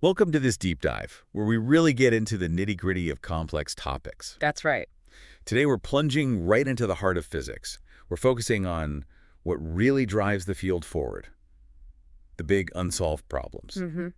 Welcome to this deep dive, where we really get into the nitty-gritty of complex topics. That's right. Today we're plunging right into the heart of physics. We're focusing on what really drives the field forward, the big unsolved problems. hmm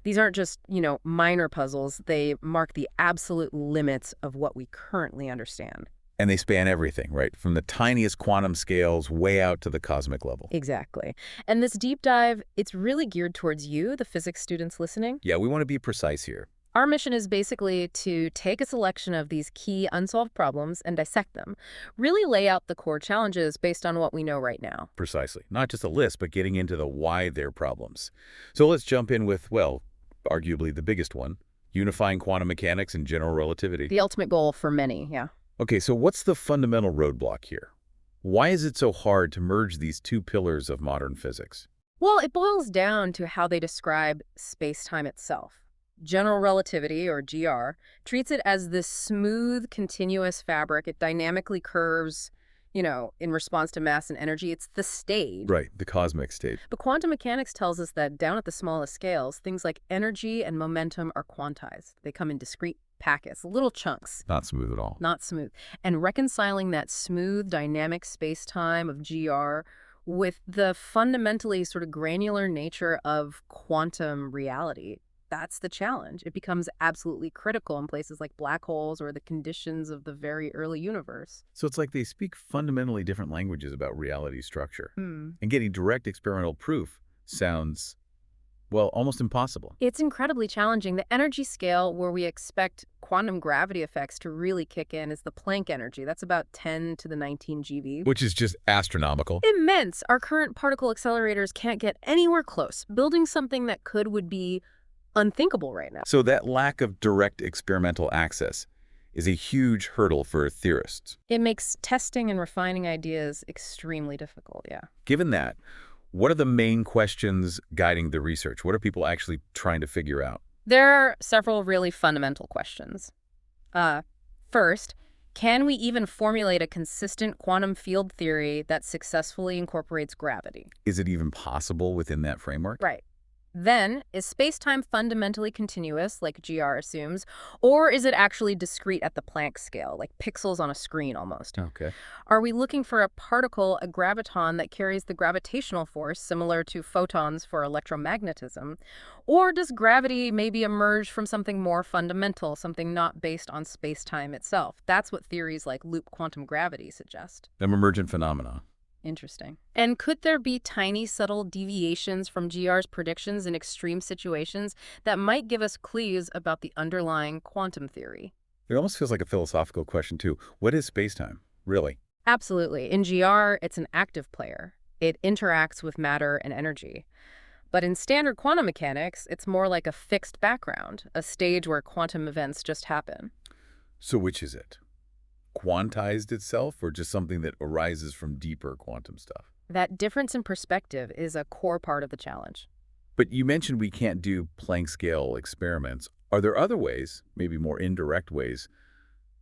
These aren't just, minor puzzles. They mark the absolute limits of what we currently understand. And they span everything, right? From the tiniest quantum scales way out to the cosmic level. Exactly. And this deep dive, it's really geared towards you, the physics students listening. Yeah, we want to be precise here. Our mission is basically to take a selection of these key unsolved problems and dissect them, really lay out the core challenges based on what we know right now. Precisely. Not just a list, but getting into the why they're problems. So let's jump in with, well, arguably the biggest one, unifying quantum mechanics and general relativity. The ultimate goal for many, yeah. Okay, so what's the fundamental roadblock here? Why is it so hard to merge these two pillars of modern physics? Well, it boils down to how they describe space-time itself. General relativity, or GR, treats it as this smooth, continuous fabric. It dynamically curves, in response to mass and energy. It's the stage. Right, the cosmic state. But quantum mechanics tells us that down at the smallest scales, things like energy and momentum are quantized. They come in discrete packets, little chunks. Not smooth at all. Not smooth. And reconciling that smooth, dynamic space-time of GR with the fundamentally sort of granular nature of quantum reality, that's the challenge. It becomes absolutely critical in places like black holes or the conditions of the very early universe. So it's like they speak fundamentally different languages about reality structure. Hmm. And getting direct experimental proof sounds, well, almost impossible. It's incredibly challenging. The energy scale where we expect quantum gravity effects to really kick in is the Planck energy. That's about 10 to the 19 GeV. Which is just astronomical. Immense. Our current particle accelerators can't get anywhere close. Building something that would be unthinkable right now. So that lack of direct experimental access is a huge hurdle for theorists. It makes testing and refining ideas extremely difficult, yeah. Given that, what are the main questions guiding the research? What are people actually trying to figure out? There are several really fundamental questions. First, can we even formulate a consistent quantum field theory that successfully incorporates gravity? Is it even possible within that framework? Right. Then, is space-time fundamentally continuous, like GR assumes, or is it actually discrete at the Planck scale, like pixels on a screen almost? Okay. Are we looking for a particle, a graviton, that carries the gravitational force similar to photons for electromagnetism? Or does gravity maybe emerge from something more fundamental, something not based on space-time itself? That's what theories like loop quantum gravity suggest. An emergent phenomena. Interesting. And could there be tiny, subtle deviations from GR's predictions in extreme situations that might give us clues about the underlying quantum theory? It almost feels like a philosophical question, too. What is spacetime, really? Absolutely. In GR, it's an active player. It interacts with matter and energy. But in standard quantum mechanics, it's more like a fixed background, a stage where quantum events just happen. So which is it? Quantized itself, or just something that arises from deeper quantum stuff? That difference in perspective is a core part of the challenge. But you mentioned we can't do Planck scale experiments. Are there other ways, maybe more indirect ways,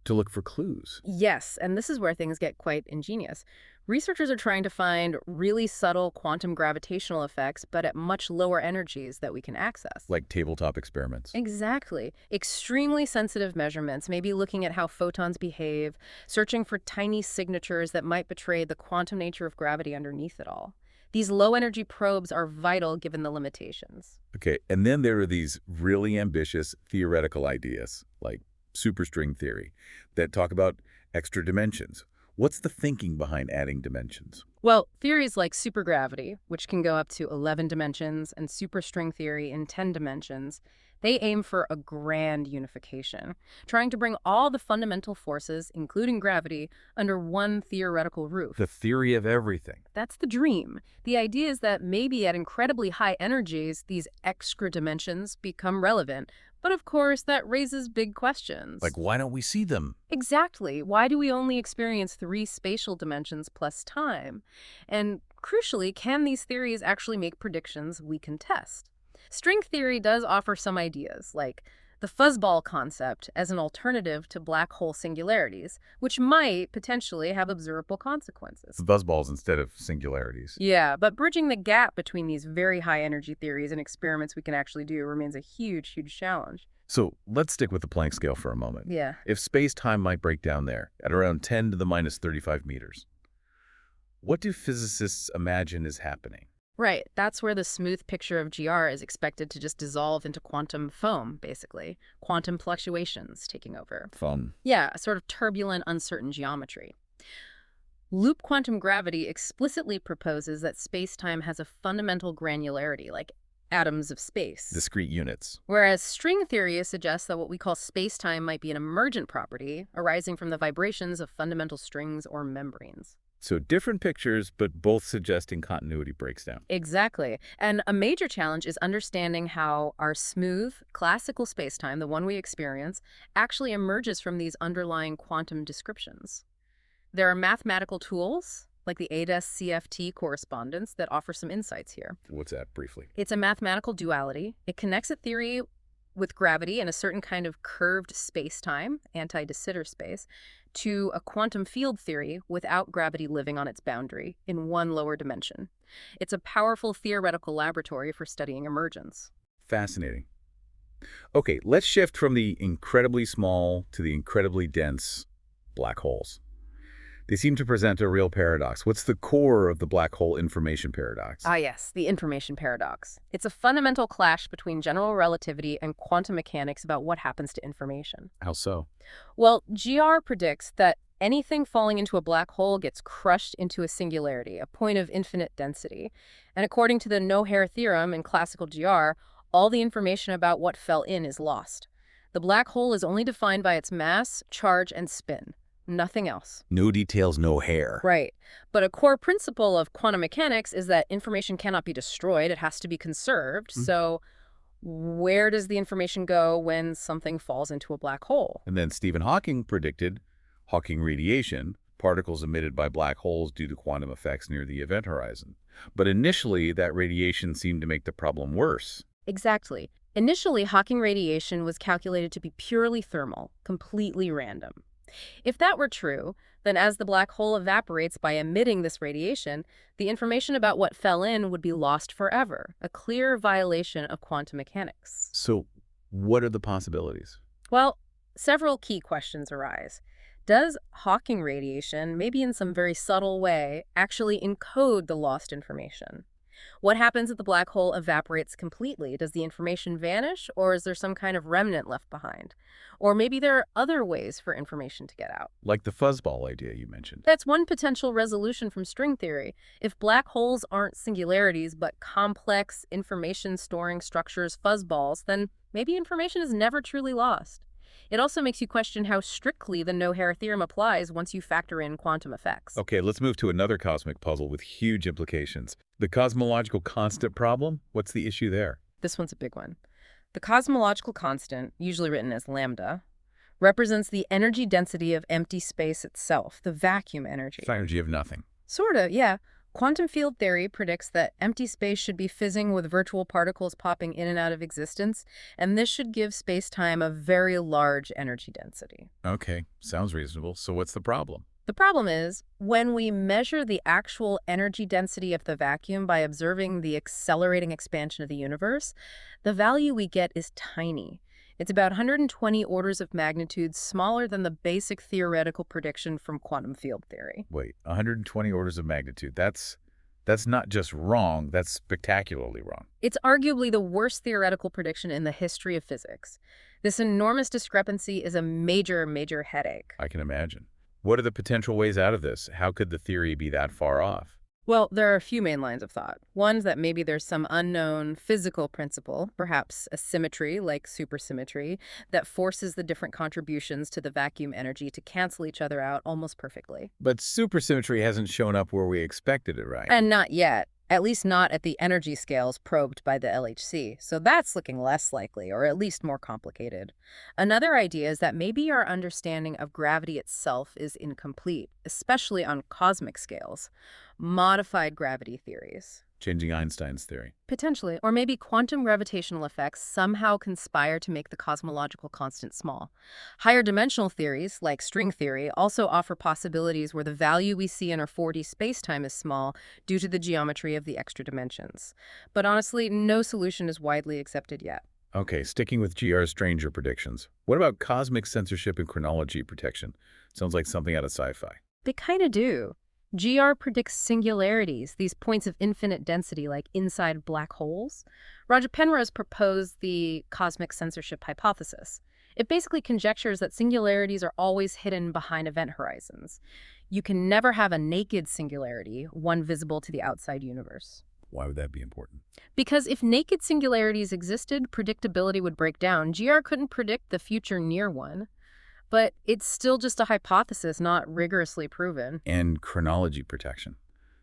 to look for clues? Yes, and this is where things get quite ingenious. Researchers are trying to find really subtle quantum gravitational effects, but at much lower energies that we can access. Like tabletop experiments. Exactly. Extremely sensitive measurements, maybe looking at how photons behave, searching for tiny signatures that might betray the quantum nature of gravity underneath it all. These low-energy probes are vital given the limitations. Okay, and then there are these really ambitious theoretical ideas, like superstring theory, that talk about extra dimensions. What's the thinking behind adding dimensions? Well, theories like supergravity, which can go up to 11 dimensions, and superstring theory in 10 dimensions, they aim for a grand unification, trying to bring all the fundamental forces, including gravity, under one theoretical roof. The theory of everything. That's the dream. The idea is that maybe at incredibly high energies, these extra dimensions become relevant. But of course, that raises big questions. Like, why don't we see them? Exactly. Why do we only experience 3 spatial dimensions plus time? And crucially, can these theories actually make predictions we can test? String theory does offer some ideas, like the fuzzball concept as an alternative to black hole singularities, which might potentially have observable consequences. Buzzballs instead of singularities. Yeah, but bridging the gap between these very high energy theories and experiments we can actually do remains a huge, huge challenge. So let's stick with the Planck scale for a moment. Yeah. If space-time might break down there at around 10 to the minus 35 meters, what do physicists imagine is happening? Right, that's where the smooth picture of GR is expected to just dissolve into quantum foam, basically. Quantum fluctuations taking over. Fun. Yeah, a sort of turbulent, uncertain geometry. Loop quantum gravity explicitly proposes that space-time has a fundamental granularity, like atoms of space. Discrete units. Whereas string theory suggests that what we call space-time might be an emergent property arising from the vibrations of fundamental strings or membranes. So different pictures, but both suggesting continuity breaks down. Exactly. And a major challenge is understanding how our smooth, classical spacetime, the one we experience, actually emerges from these underlying quantum descriptions. There are mathematical tools, like the ADAS-CFT correspondence, that offer some insights here. What's that, briefly? It's a mathematical duality. It connects a theory with gravity and a certain kind of curved spacetime, anti-de Sitter space, to a quantum field theory without gravity living on its boundary in one lower dimension. It's a powerful theoretical laboratory for studying emergence. Fascinating. Okay, let's shift from the incredibly small to the incredibly dense black holes. They seem to present a real paradox. What's the core of the black hole information paradox? Ah, yes, the information paradox. It's a fundamental clash between general relativity and quantum mechanics about what happens to information. How so? Well, GR predicts that anything falling into a black hole gets crushed into a singularity, a point of infinite density. And according to the no-hair theorem in classical GR, all the information about what fell in is lost. The black hole is only defined by its mass, charge, and spin. Nothing else. No details, no hair. Right. But a core principle of quantum mechanics is that information cannot be destroyed. It has to be conserved. So where does the information go when something falls into a black hole? And then Stephen Hawking predicted Hawking radiation, particles emitted by black holes due to quantum effects near the event horizon. But initially, that radiation seemed to make the problem worse. Exactly. Initially, Hawking radiation was calculated to be purely thermal, completely random. If that were true, then as the black hole evaporates by emitting this radiation, the information about what fell in would be lost forever, a clear violation of quantum mechanics. So what are the possibilities? Well, several key questions arise. Does Hawking radiation, maybe in some very subtle way, actually encode the lost information? What happens if the black hole evaporates completely? Does the information vanish, or is there some kind of remnant left behind? Or maybe there are other ways for information to get out. Like the fuzzball idea you mentioned. That's one potential resolution from string theory. If black holes aren't singularities but complex information-storing structures, fuzzballs, then maybe information is never truly lost. It also makes you question how strictly the no-hair theorem applies once you factor in quantum effects. Okay, let's move to another cosmic puzzle with huge implications. The cosmological constant problem? What's the issue there? This one's a big one. The cosmological constant, usually written as lambda, represents the energy density of empty space itself, the vacuum energy. It's energy of nothing. Sort of, yeah. Quantum field theory predicts that empty space should be fizzing with virtual particles popping in and out of existence, and this should give space-time a very large energy density. Okay, sounds reasonable. So what's the problem? The problem is, when we measure the actual energy density of the vacuum by observing the accelerating expansion of the universe, the value we get is tiny. It's about 120 orders of magnitude smaller than the basic theoretical prediction from quantum field theory. Wait, 120 orders of magnitude. That's not just wrong, that's spectacularly wrong. It's arguably the worst theoretical prediction in the history of physics. This enormous discrepancy is a major, major headache. I can imagine. What are the potential ways out of this? How could the theory be that far off? Well, there are a few main lines of thought. One is that maybe there's some unknown physical principle, perhaps asymmetry like supersymmetry, that forces the different contributions to the vacuum energy to cancel each other out almost perfectly. But supersymmetry hasn't shown up where we expected it, right? And not yet. At least not at the energy scales probed by the LHC. So that's looking less likely, or at least more complicated. Another idea is that maybe our understanding of gravity itself is incomplete, especially on cosmic scales. Modified gravity theories, Changing Einstein's theory. Potentially. Or maybe quantum gravitational effects somehow conspire to make the cosmological constant small. Higher dimensional theories, like string theory, also offer possibilities where the value we see in our 4D spacetime is small due to the geometry of the extra dimensions. But honestly, no solution is widely accepted yet. Okay, sticking with GR's stranger predictions. What about cosmic censorship and chronology protection? Sounds like something out of sci-fi. They kind of do. GR predicts singularities, these points of infinite density like inside black holes. Roger Penrose proposed the cosmic censorship hypothesis. It basically conjectures that singularities are always hidden behind event horizons. You can never have a naked singularity, one visible to the outside universe. Why would that be important? Because if naked singularities existed, predictability would break down. GR couldn't predict the future near one. But it's still just a hypothesis, not rigorously proven. And chronology protection.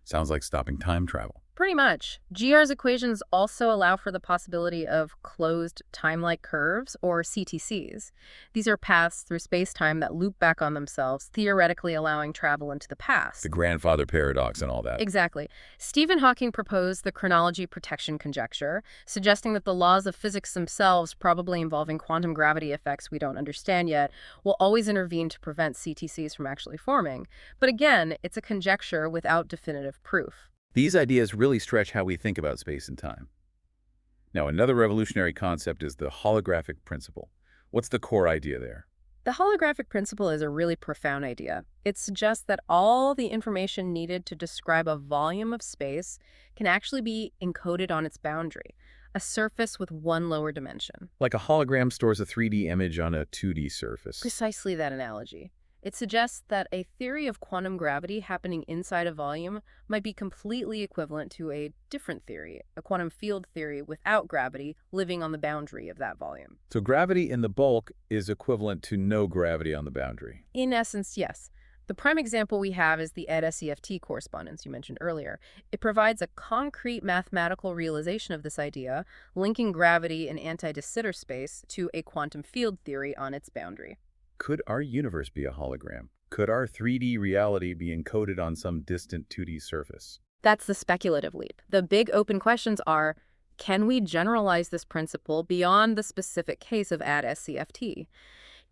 Sounds like stopping time travel. Pretty much. GR's equations also allow for the possibility of closed time-like curves, or CTCs. These are paths through space-time that loop back on themselves, theoretically allowing travel into the past. The grandfather paradox and all that. Exactly. Stephen Hawking proposed the chronology protection conjecture, suggesting that the laws of physics themselves, probably involving quantum gravity effects we don't understand yet, will always intervene to prevent CTCs from actually forming. But again, it's a conjecture without definitive proof. These ideas really stretch how we think about space and time. Now, another revolutionary concept is the holographic principle. What's the core idea there? The holographic principle is a really profound idea. It suggests that all the information needed to describe a volume of space can actually be encoded on its boundary, a surface with one lower dimension. Like a hologram stores a 3D image on a 2D surface. Precisely that analogy. It suggests that a theory of quantum gravity happening inside a volume might be completely equivalent to a different theory, a quantum field theory without gravity living on the boundary of that volume. So gravity in the bulk is equivalent to no gravity on the boundary. In essence, yes. The prime example we have is the ED-SEFT correspondence you mentioned earlier. It provides a concrete mathematical realization of this idea, linking gravity in anti-de Sitter space to a quantum field theory on its boundary. Could our universe be a hologram? Could our 3D reality be encoded on some distant 2D surface? That's the speculative leap. The big open questions are, can we generalize this principle beyond the specific case of ED-SEFT?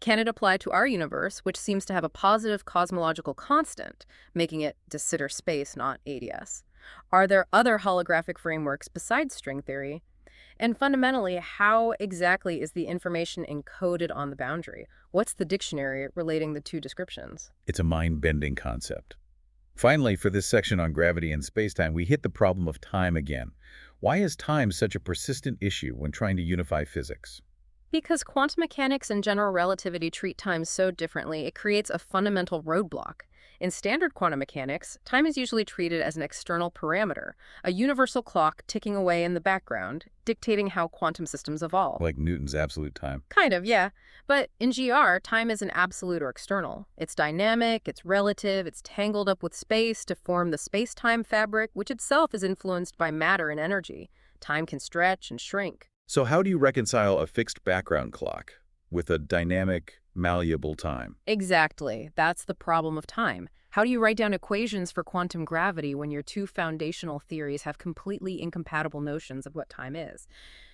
Can it apply to our universe, which seems to have a positive cosmological constant, making it de Sitter space, not ADS? Are there other holographic frameworks besides string theory? And fundamentally, how exactly is the information encoded on the boundary? What's the dictionary relating the two descriptions? It's a mind-bending concept. Finally, for this section on gravity and spacetime, we hit the problem of time again. Why is time such a persistent issue when trying to unify physics? Because quantum mechanics and general relativity treat time so differently, it creates a fundamental roadblock. In standard quantum mechanics, time is usually treated as an external parameter, a universal clock ticking away in the background, dictating how quantum systems evolve. Like Newton's absolute time. Kind of, yeah. But in GR, time isn't absolute or external. It's dynamic, it's relative, it's tangled up with space to form the space-time fabric, which itself is influenced by matter and energy. Time can stretch and shrink. So how do you reconcile a fixed background clock with a dynamic, malleable time? Exactly. That's the problem of time. How do you write down equations for quantum gravity when your two foundational theories have completely incompatible notions of what time is?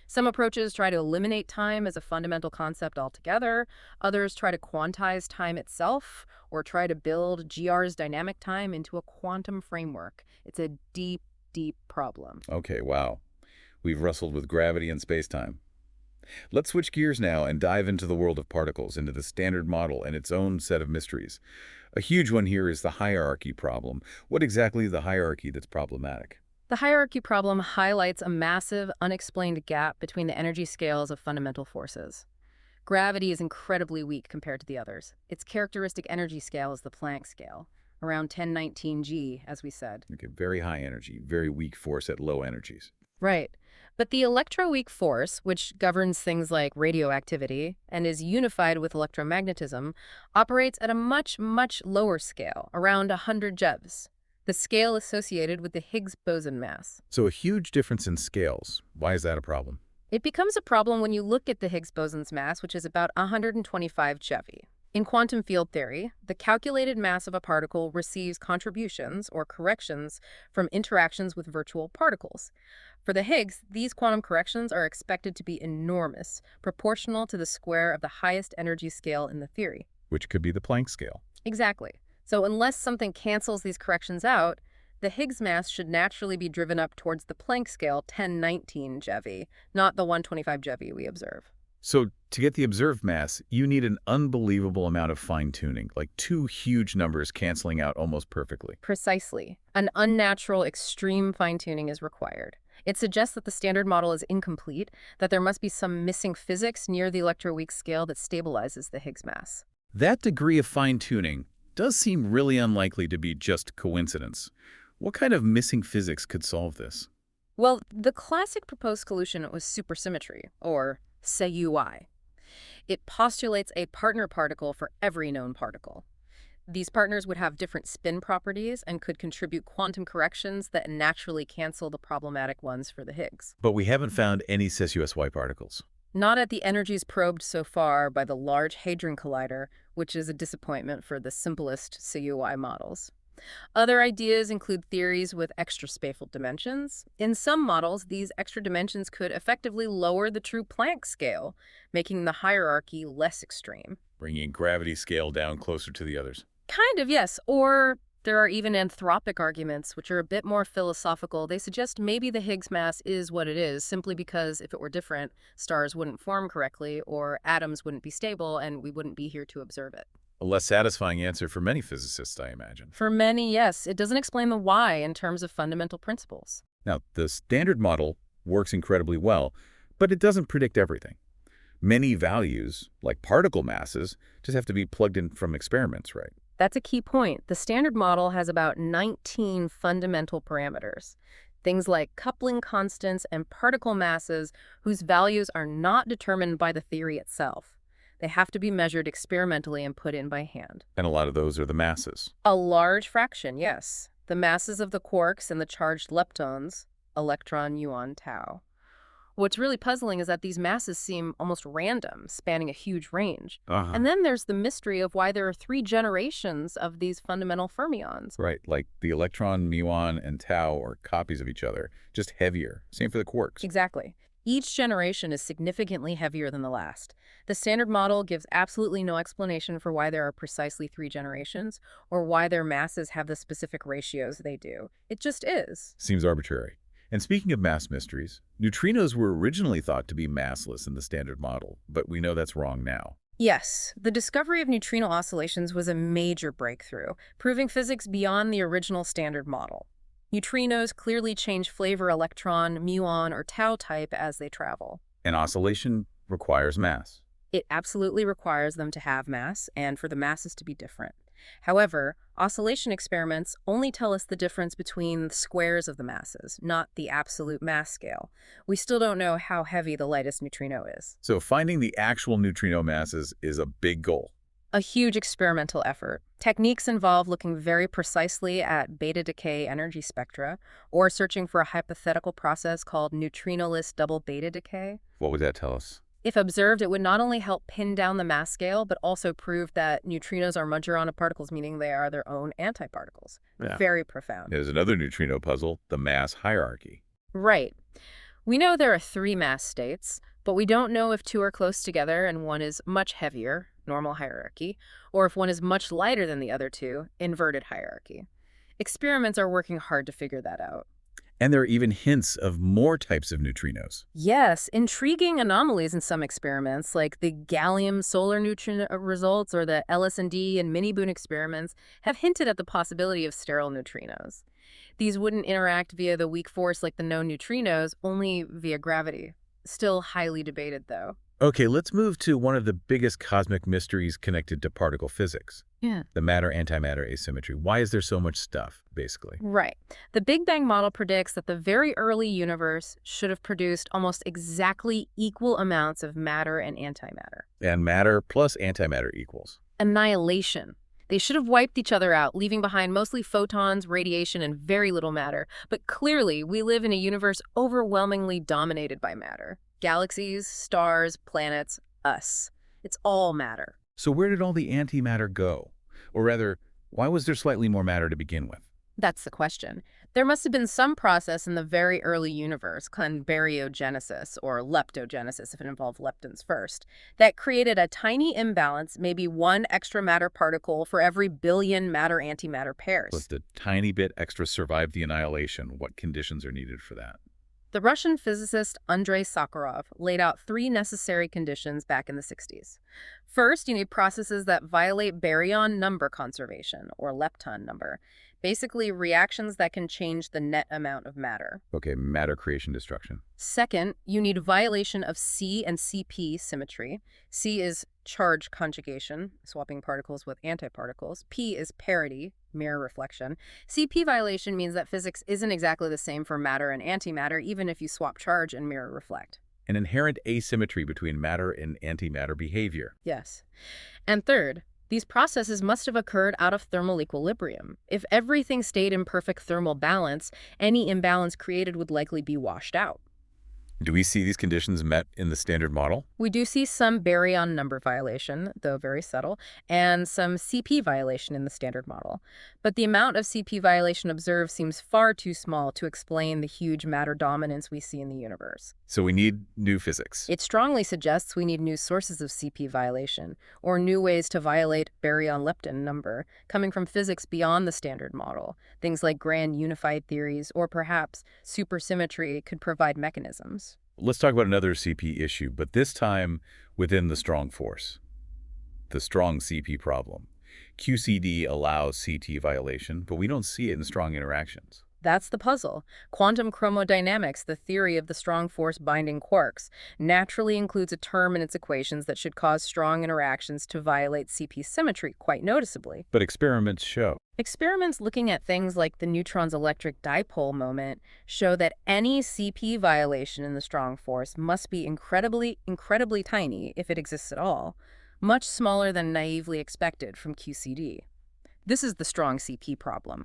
Some approaches try to eliminate time as a fundamental concept altogether. Others try to quantize time itself or try to build GR's dynamic time into a quantum framework. It's a deep, deep problem. Okay, wow. We've wrestled with gravity and spacetime. Let's switch gears now and dive into the world of particles, into the Standard Model and its own set of mysteries. A huge one here is the hierarchy problem. What exactly is the hierarchy that's problematic? The hierarchy problem highlights a massive, unexplained gap between the energy scales of fundamental forces. Gravity is incredibly weak compared to the others. Its characteristic energy scale is the Planck scale, around 1019 G, as we said. Okay, very high energy, very weak force at low energies. Right. But the electroweak force, which governs things like radioactivity and is unified with electromagnetism, operates at a much, much lower scale, around 100 JeVs, the scale associated with the Higgs boson mass. So a huge difference in scales. Why is that a problem? It becomes a problem when you look at the Higgs boson's mass, which is about 125 JeV. In quantum field theory, the calculated mass of a particle receives contributions or corrections from interactions with virtual particles. For the Higgs, these quantum corrections are expected to be enormous, proportional to the square of the highest energy scale in the theory. Which could be the Planck scale. Exactly. So unless something cancels these corrections out, the Higgs mass should naturally be driven up towards the Planck scale 1019 GeV, not the 125 GeV we observe. So to get the observed mass, you need an unbelievable amount of fine-tuning, like two huge numbers canceling out almost perfectly. Precisely. An unnatural, extreme fine-tuning is required. It suggests that the standard model is incomplete, that there must be some missing physics near the electroweak scale that stabilizes the Higgs mass. That degree of fine-tuning does seem really unlikely to be just coincidence. What kind of missing physics could solve this? Well, the classic proposed solution was supersymmetry, or SEUI. It postulates a partner particle for every known particle. These partners would have different spin properties and could contribute quantum corrections that naturally cancel the problematic ones for the Higgs. But we haven't found any cis-USY particles. Not at the energies probed so far by the Large Hadron Collider, which is a disappointment for the simplest CUI models. Other ideas include theories with extra spatial dimensions. In some models, these extra dimensions could effectively lower the true Planck scale, making the hierarchy less extreme. Bringing gravity scale down closer to the others. Kind of, yes. Or there are even anthropic arguments, which are a bit more philosophical. They suggest maybe the Higgs mass is what it is, simply because if it were different, stars wouldn't form correctly, or atoms wouldn't be stable, and we wouldn't be here to observe it. A less satisfying answer for many physicists, I imagine. For many, yes. It doesn't explain the why in terms of fundamental principles. Now, the standard model works incredibly well, but it doesn't predict everything. Many values, like particle masses, just have to be plugged in from experiments, right? That's a key point. The standard model has about 19 fundamental parameters. Things like coupling constants and particle masses whose values are not determined by the theory itself. They have to be measured experimentally and put in by hand. And a lot of those are the masses. A large fraction, yes. The masses of the quarks and the charged leptons, electron, muon, tau. What's really puzzling is that these masses seem almost random, spanning a huge range. And then there's the mystery of why there are 3 generations of these fundamental fermions. Right, like the electron, muon, and tau are copies of each other, just heavier. Same for the quarks. Exactly. Each generation is significantly heavier than the last. The standard model gives absolutely no explanation for why there are precisely 3 generations, or why their masses have the specific ratios they do. It just is. Seems arbitrary. And speaking of mass mysteries, neutrinos were originally thought to be massless in the standard model, but we know that's wrong now. Yes, the discovery of neutrino oscillations was a major breakthrough, proving physics beyond the original standard model. Neutrinos clearly change flavor electron, muon, or tau type as they travel. An oscillation requires mass. It absolutely requires them to have mass and for the masses to be different. However, oscillation experiments only tell us the difference between the squares of the masses, not the absolute mass scale. We still don't know how heavy the lightest neutrino is. So finding the actual neutrino masses is a big goal. A huge experimental effort. Techniques involve looking very precisely at beta decay energy spectra, or searching for a hypothetical process called neutrinoless double beta decay. What would that tell us? If observed, it would not only help pin down the mass scale, but also prove that neutrinos are Majorana particles, meaning they are their own antiparticles. Yeah. Very profound. There's another neutrino puzzle, the mass hierarchy. Right. We know there are 3 mass states, but we don't know if 2 are close together and one is much heavier, normal hierarchy, or if one is much lighter than the other 2, inverted hierarchy. Experiments are working hard to figure that out. And there are even hints of more types of neutrinos. Yes, intriguing anomalies in some experiments, like the gallium solar neutrino results or the LS&D and mini-Boon experiments, have hinted at the possibility of sterile neutrinos. These wouldn't interact via the weak force like the known neutrinos, only via gravity. Still highly debated, though. Okay, let's move to one of the biggest cosmic mysteries connected to particle physics. Yeah. The matter-antimatter asymmetry. Why is there so much stuff, basically? Right. The Big Bang model predicts that the very early universe should have produced almost exactly equal amounts of matter and antimatter. And matter plus antimatter equals? Annihilation. They should have wiped each other out, leaving behind mostly photons, radiation, and very little matter. But clearly, we live in a universe overwhelmingly dominated by matter. Galaxies, stars, planets, us. It's all matter. So where did all the antimatter go? Or rather, why was there slightly more matter to begin with? That's the question. There must have been some process in the very early universe, called baryogenesis, or leptogenesis if it involved leptons first, that created a tiny imbalance, maybe one extra matter particle for every billion matter-antimatter pairs. Let a tiny bit extra survive the annihilation. What conditions are needed for that? The Russian physicist Andrei Sakharov laid out three necessary conditions back in the 60s. First, you need processes that violate baryon number conservation, or lepton number, basically reactions that can change the net amount of matter. Okay, matter creation destruction. Second, you need violation of C and CP symmetry. C is charge conjugation, swapping particles with antiparticles. P is parity, mirror reflection. CP violation means that physics isn't exactly the same for matter and antimatter, even if you swap charge and mirror reflect. An inherent asymmetry between matter and antimatter behavior. Yes. And third, these processes must have occurred out of thermal equilibrium. If everything stayed in perfect thermal balance, any imbalance created would likely be washed out. Do we see these conditions met in the standard model? We do see some baryon number violation, though very subtle, and some CP violation in the standard model. But the amount of CP violation observed seems far too small to explain the huge matter dominance we see in the universe. So we need new physics. It strongly suggests we need new sources of CP violation, or new ways to violate baryon-lepton number, coming from physics beyond the standard model. Things like grand unified theories, or perhaps supersymmetry could provide mechanisms. Let's talk about another CP issue, but this time within the strong force. The strong CP problem. QCD allows CT violation, but we don't see it in strong interactions. That's the puzzle. Quantum chromodynamics, the theory of the strong force binding quarks, naturally includes a term in its equations that should cause strong interactions to violate CP symmetry quite noticeably. But experiments show. Experiments looking at things like the neutron's electric dipole moment show that any CP violation in the strong force must be incredibly tiny if it exists at all, much smaller than naively expected from QCD. This is the strong CP problem.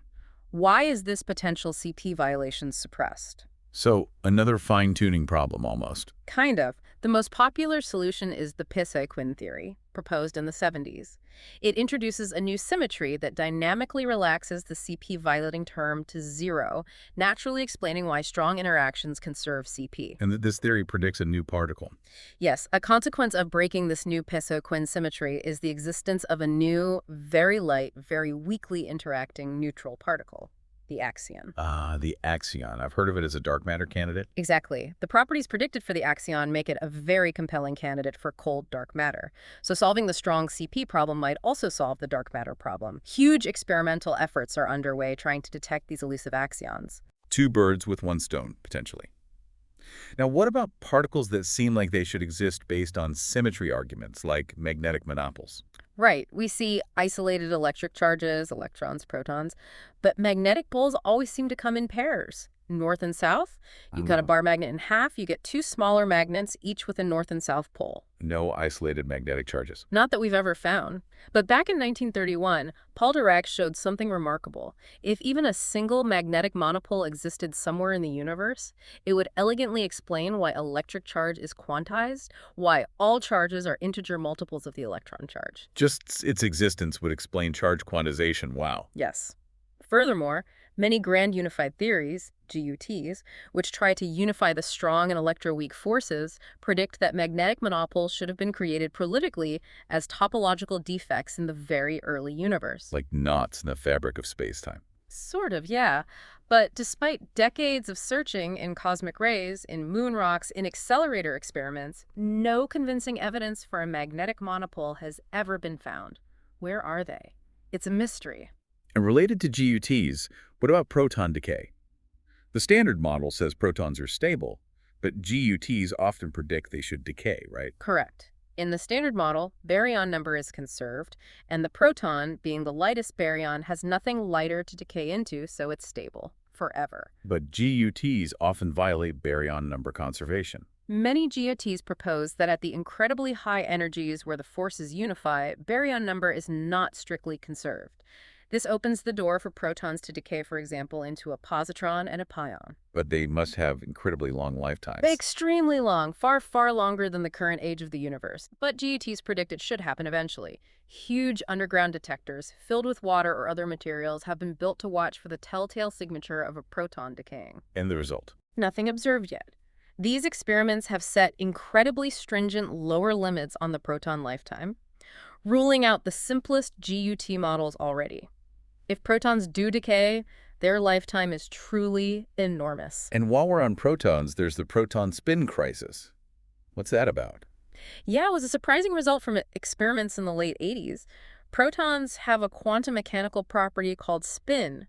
Why is this potential CP violation suppressed? So another fine-tuning problem almost. Kind of. The most popular solution is the Pissay-Quinn theory, proposed in the 70s. It introduces a new symmetry that dynamically relaxes the CP violating term to zero, naturally explaining why strong interactions conserve CP. And this theory predicts a new particle. Yes, a consequence of breaking this new Pissay-Quinn symmetry is the existence of a new, very light, very weakly interacting neutral particle. The axion. The axion. I've heard of it as a dark matter candidate. Exactly. The properties predicted for the axion make it a very compelling candidate for cold dark matter. So solving the strong CP problem might also solve the dark matter problem. Huge experimental efforts are underway trying to detect these elusive axions. Two birds with one stone, potentially. Now, what about particles that seem like they should exist based on symmetry arguments, like magnetic monopoles? Right. We see isolated electric charges, electrons, protons, but magnetic poles always seem to come in pairs. North and south, you cut a bar magnet in half, you get two smaller magnets, each with a north and south pole. No isolated magnetic charges. Not that we've ever found. But back in 1931, Paul Dirac showed something remarkable. If even a single magnetic monopole existed somewhere in the universe, it would elegantly explain why electric charge is quantized, why all charges are integer multiples of the electron charge. Just its existence would explain charge quantization. Wow. Yes. Furthermore, many grand unified theories, GUTs, which try to unify the strong and electroweak forces, predict that magnetic monopoles should have been created prolifically as topological defects in the very early universe. Like knots in the fabric of spacetime. Sort of, yeah. But despite decades of searching in cosmic rays, in moon rocks, in accelerator experiments, no convincing evidence for a magnetic monopole has ever been found. Where are they? It's a mystery. And related to GUTs, what about proton decay? The standard model says protons are stable, but GUTs often predict they should decay, right? Correct. In the standard model, baryon number is conserved, and the proton, being the lightest baryon, has nothing lighter to decay into, so it's stable forever. But GUTs often violate baryon number conservation. Many GOTs propose that at the incredibly high energies where the forces unify, baryon number is not strictly conserved. This opens the door for protons to decay, for example, into a positron and a pion. But they must have incredibly long lifetimes. Extremely long, far, far longer than the current age of the universe. But GETs predict it should happen eventually. Huge underground detectors, filled with water or other materials, have been built to watch for the telltale signature of a proton decaying. And the result? Nothing observed yet. These experiments have set incredibly stringent lower limits on the proton lifetime, ruling out the simplest GUT models already. If protons do decay, their lifetime is truly enormous. And while we're on protons, there's the proton spin crisis. What's that about? Yeah, it was a surprising result from experiments in the late 80s. Protons have a quantum mechanical property called spin.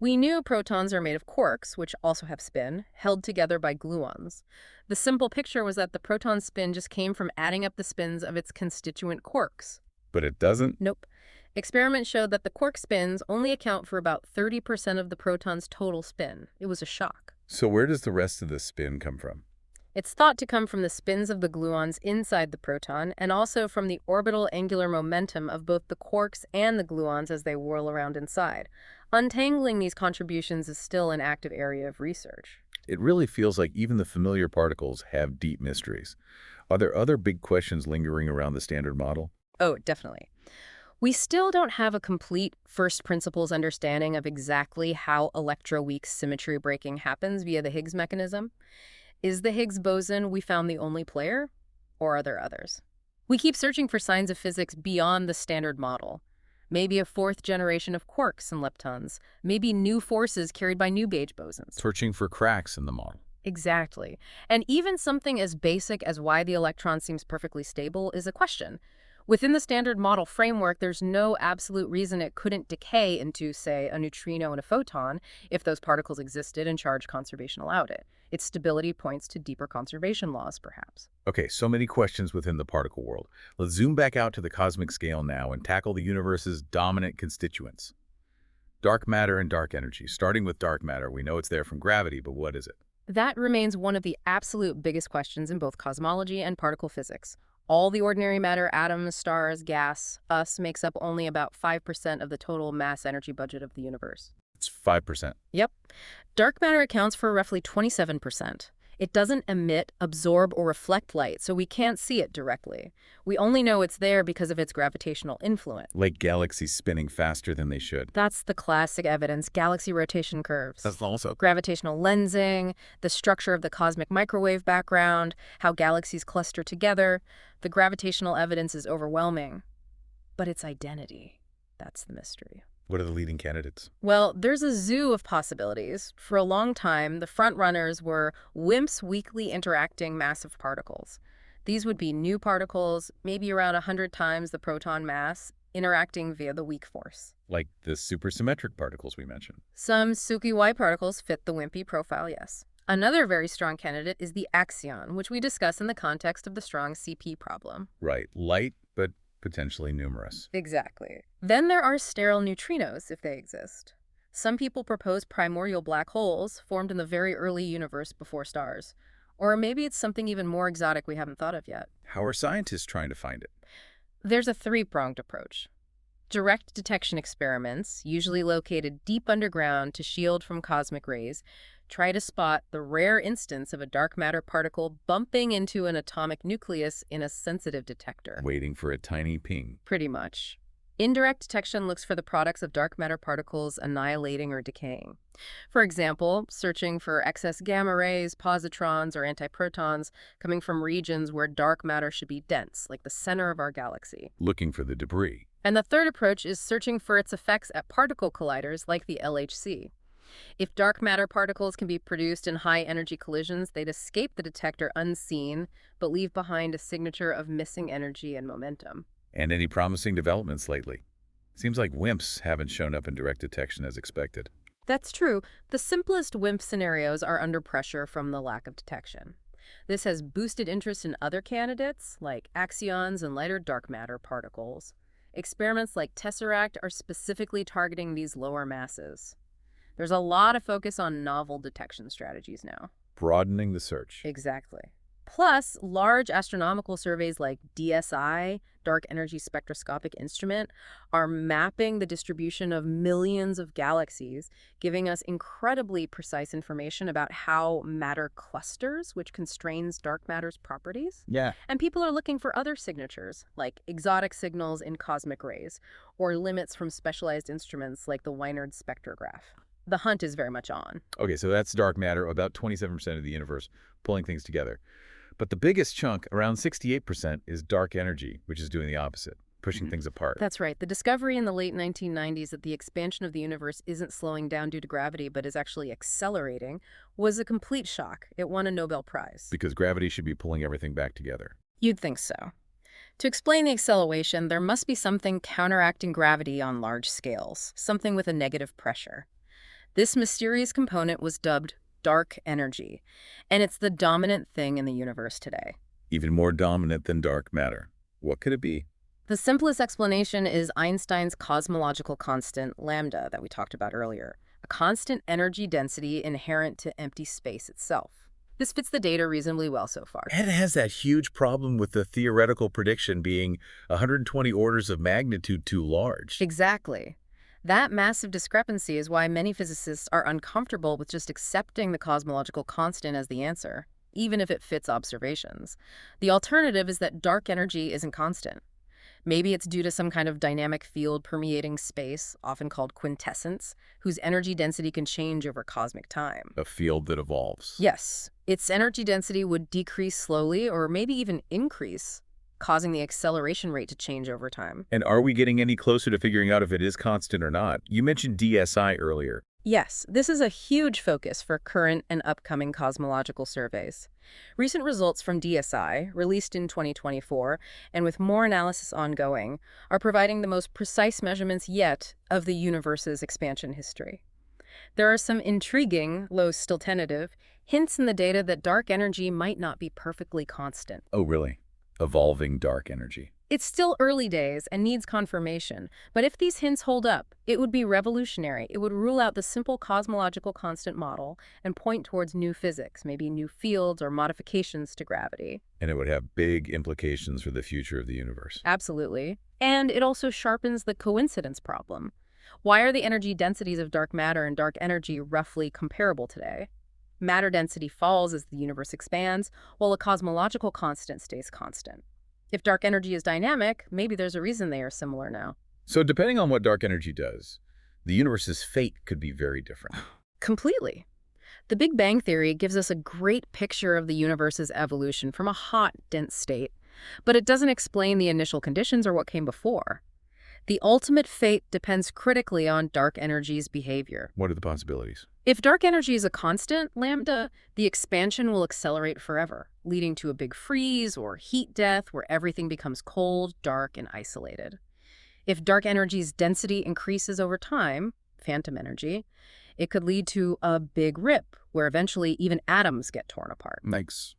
We knew protons are made of quarks, which also have spin, held together by gluons. The simple picture was that the proton spin just came from adding up the spins of its constituent quarks. But it doesn't? Nope. Experiments showed that the quark spins only account for about 30% of the proton's total spin. It was a shock. So where does the rest of the spin come from? It's thought to come from the spins of the gluons inside the proton and also from the orbital angular momentum of both the quarks and the gluons as they whirl around inside. Untangling these contributions is still an active area of research. It really feels like even the familiar particles have deep mysteries. Are there other big questions lingering around the standard model? Oh, definitely. We still don't have a complete first principles understanding of exactly how electroweak symmetry breaking happens via the Higgs mechanism. Is the Higgs boson we found the only player, or are there others? We keep searching for signs of physics beyond the standard model. Maybe a fourth generation of quarks and leptons, maybe new forces carried by new gauge bosons. Searching for cracks in the model. Exactly. And even something as basic as why the electron seems perfectly stable is a question. Within the standard model framework, there's no absolute reason it couldn't decay into, say, a neutrino and a photon if those particles existed and charge conservation allowed it. Its stability points to deeper conservation laws, perhaps. Okay, so many questions within the particle world. Let's zoom back out to the cosmic scale now and tackle the universe's dominant constituents. Dark matter and dark energy. Starting with dark matter, we know it's there from gravity, but what is it? That remains one of the absolute biggest questions in both cosmology and particle physics. All the ordinary matter, atoms, stars, gas, us, makes up only about 5% of the total mass energy budget of the universe. It's 5%. Yep. Dark matter accounts for roughly 27%. It doesn't emit, absorb, or reflect light, so we can't see it directly. We only know it's there because of its gravitational influence. Like galaxies spinning faster than they should. That's the classic evidence, galaxy rotation curves. That's also Gravitational lensing, the structure of the cosmic microwave background, how galaxies cluster together. The gravitational evidence is overwhelming. But its identity, that's the mystery. What are the leading candidates? Well, there's a zoo of possibilities. For a long time, the frontrunners were WIMPs weakly interacting massive particles. These would be new particles, maybe around 100 times the proton mass, interacting via the weak force. Like the supersymmetric particles we mentioned. Some Suki Y particles fit the wimpy profile, yes. Another very strong candidate is the axion, which we discuss in the context of the strong CP problem. Right, light, but potentially numerous. Exactly. Then there are sterile neutrinos, if they exist. Some people propose primordial black holes formed in the very early universe before stars. Or maybe it's something even more exotic we haven't thought of yet. How are scientists trying to find it? There's a three-pronged approach. Direct detection experiments, usually located deep underground to shield from cosmic rays, try to spot the rare instance of a dark matter particle bumping into an atomic nucleus in a sensitive detector. Waiting for a tiny ping. Pretty much. Indirect detection looks for the products of dark matter particles annihilating or decaying. For example, searching for excess gamma rays, positrons, or antiprotons coming from regions where dark matter should be dense, like the center of our galaxy. Looking for the debris. And the third approach is searching for its effects at particle colliders like the LHC. If dark matter particles can be produced in high-energy collisions, they'd escape the detector unseen, but leave behind a signature of missing energy and momentum. And any promising developments lately? Seems like WIMPs haven't shown up in direct detection as expected. That's true. The simplest WIMP scenarios are under pressure from the lack of detection. This has boosted interest in other candidates, like axions and lighter dark matter particles. Experiments like Tesseract are specifically targeting these lower masses. There's a lot of focus on novel detection strategies now. Broadening the search. Exactly. Plus, large astronomical surveys like DSI, Dark Energy Spectroscopic Instrument, are mapping the distribution of millions of galaxies, giving us incredibly precise information about how matter clusters, which constrains dark matter's properties. Yeah. And people are looking for other signatures, like exotic signals in cosmic rays, or limits from specialized instruments like the Weinert spectrograph. The hunt is very much on. Okay, so that's dark matter, about 27% of the universe, pulling things together. But the biggest chunk, around 68%, is dark energy, which is doing the opposite, pushing things apart. That's right. The discovery in the late 1990s that the expansion of the universe isn't slowing down due to gravity, but is actually accelerating, was a complete shock. It won a Nobel Prize. Because gravity should be pulling everything back together. You'd think so. To explain the acceleration, there must be something counteracting gravity on large scales, something with a negative pressure. This mysterious component was dubbed dark energy, and it's the dominant thing in the universe today. Even more dominant than dark matter. What could it be? The simplest explanation is Einstein's cosmological constant, lambda, that we talked about earlier, a constant energy density inherent to empty space itself. This fits the data reasonably well so far. And it has that huge problem with the theoretical prediction being 120 orders of magnitude too large. Exactly. That massive discrepancy is why many physicists are uncomfortable with just accepting the cosmological constant as the answer, even if it fits observations. The alternative is that dark energy isn't constant. Maybe it's due to some kind of dynamic field permeating space, often called quintessence, whose energy density can change over cosmic time. A field that evolves. Yes, its energy density would decrease slowly or maybe even increase, causing the acceleration rate to change over time. And are we getting any closer to figuring out if it is constant or not? You mentioned DSI earlier. Yes, this is a huge focus for current and upcoming cosmological surveys. Recent results from DSI, released in 2024, and with more analysis ongoing, are providing the most precise measurements yet of the universe's expansion history. There are some intriguing, though still tentative, hints in the data that dark energy might not be perfectly constant. Oh, really? Evolving dark energy. It's still early days and needs confirmation, but if these hints hold up, it would be revolutionary. It would rule out the simple cosmological constant model and point towards new physics, maybe new fields or modifications to gravity. And it would have big implications for the future of the universe. Absolutely. And it also sharpens the coincidence problem. Why are the energy densities of dark matter and dark energy roughly comparable today? Matter density falls as the universe expands, while a cosmological constant stays constant. If dark energy is dynamic, maybe there's a reason they are similar now. So depending on what dark energy does, the universe's fate could be very different. Completely. The Big Bang Theory gives us a great picture of the universe's evolution from a hot, dense state, but it doesn't explain the initial conditions or what came before. The ultimate fate depends critically on dark energy's behavior. What are the possibilities? If dark energy is a constant, lambda, the expansion will accelerate forever, leading to a big freeze or heat death where everything becomes cold, dark, and isolated. If dark energy's density increases over time, phantom energy, it could lead to a big rip where eventually even atoms get torn apart. Thanks.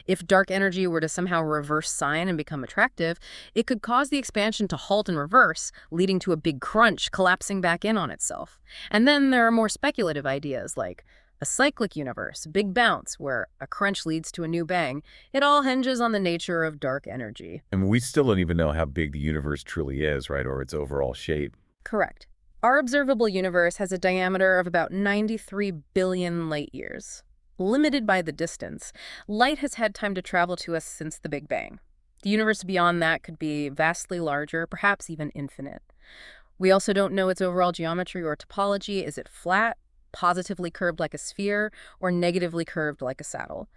If dark energy were to somehow reverse sign and become attractive, it could cause the expansion to halt and reverse, leading to a big crunch collapsing back in on itself. And then there are more speculative ideas like a cyclic universe, a big bounce, where a crunch leads to a new bang. It all hinges on the nature of dark energy. And we still don't even know how big the universe truly is, right, or its overall shape. Correct. Our observable universe has a diameter of about 93 billion light years. Limited by the distance, light has had time to travel to us since the Big Bang. The universe beyond that could be vastly larger, perhaps even infinite. We also don't know its overall geometry or topology. Is it flat, positively curved like a sphere, or negatively curved like a saddle?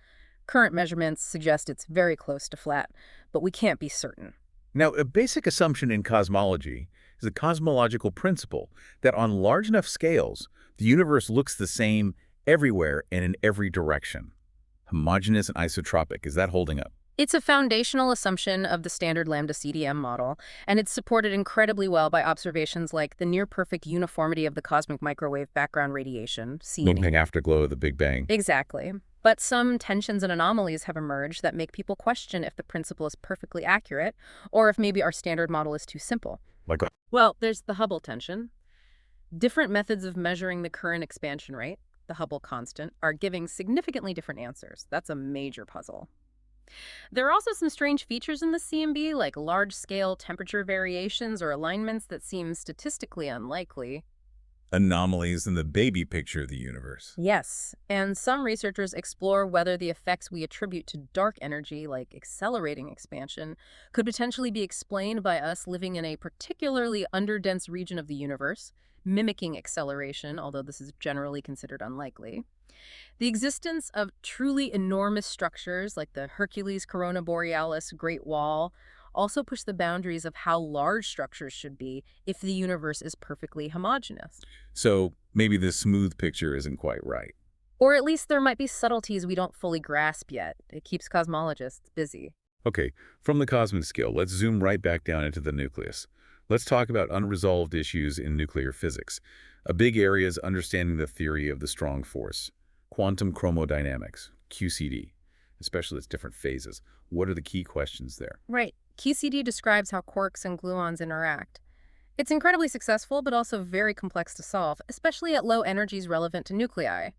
Current measurements suggest it's very close to flat, but we can't be certain. Now, a basic assumption in cosmology is the cosmological principle that on large enough scales, the universe looks the same everywhere and in every direction. Homogeneous and isotropic. Is that holding up? It's a foundational assumption of the standard lambda CDM model, and it's supported incredibly well by observations like the near-perfect uniformity of the cosmic microwave background radiation, seen. Moving afterglow of the Big Bang. Exactly. But some tensions and anomalies have emerged that make people question if the principle is perfectly accurate, or if maybe our standard model is too simple. Like, Well, there's the Hubble tension. Different methods of measuring the current expansion rate, the Hubble constant, are giving significantly different answers. That's a major puzzle. There are also some strange features in the CMB, like large-scale temperature variations or alignments that seem statistically unlikely. Anomalies in the baby picture of the universe. Yes, and some researchers explore whether the effects we attribute to dark energy, like accelerating expansion, could potentially be explained by us living in a particularly underdense region of the universe, mimicking acceleration, although this is generally considered unlikely. The existence of truly enormous structures like the Hercules Corona Borealis Great Wall also push the boundaries of how large structures should be if the universe is perfectly homogeneous. So maybe the smooth picture isn't quite right. Or at least there might be subtleties we don't fully grasp yet. It keeps cosmologists busy. Okay, from the cosmic scale, let's zoom right back down into the nucleus. Let's talk about unresolved issues in nuclear physics. A big area is understanding the theory of the strong force. Quantum chromodynamics, QCD, especially its different phases. What are the key questions there? Right. QCD describes how quarks and gluons interact. It's incredibly successful, but also very complex to solve, especially at low energies relevant to nuclei.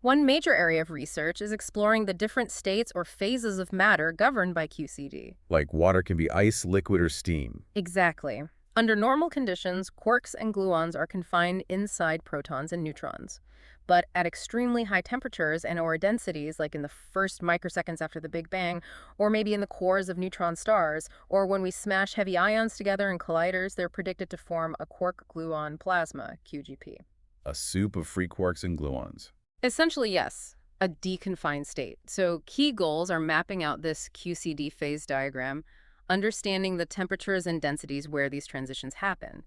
One major area of research is exploring the different states or phases of matter governed by QCD. Like water can be ice, liquid, or steam. Exactly. Under normal conditions, quarks and gluons are confined inside protons and neutrons. But at extremely high temperatures and or densities, like in the first microseconds after the Big Bang, or maybe in the cores of neutron stars, or when we smash heavy ions together in colliders, they're predicted to form a quark-gluon plasma, QGP. A soup of free quarks and gluons. Essentially, yes, a deconfined state. So key goals are mapping out this QCD phase diagram, understanding the temperatures and densities where these transitions happen.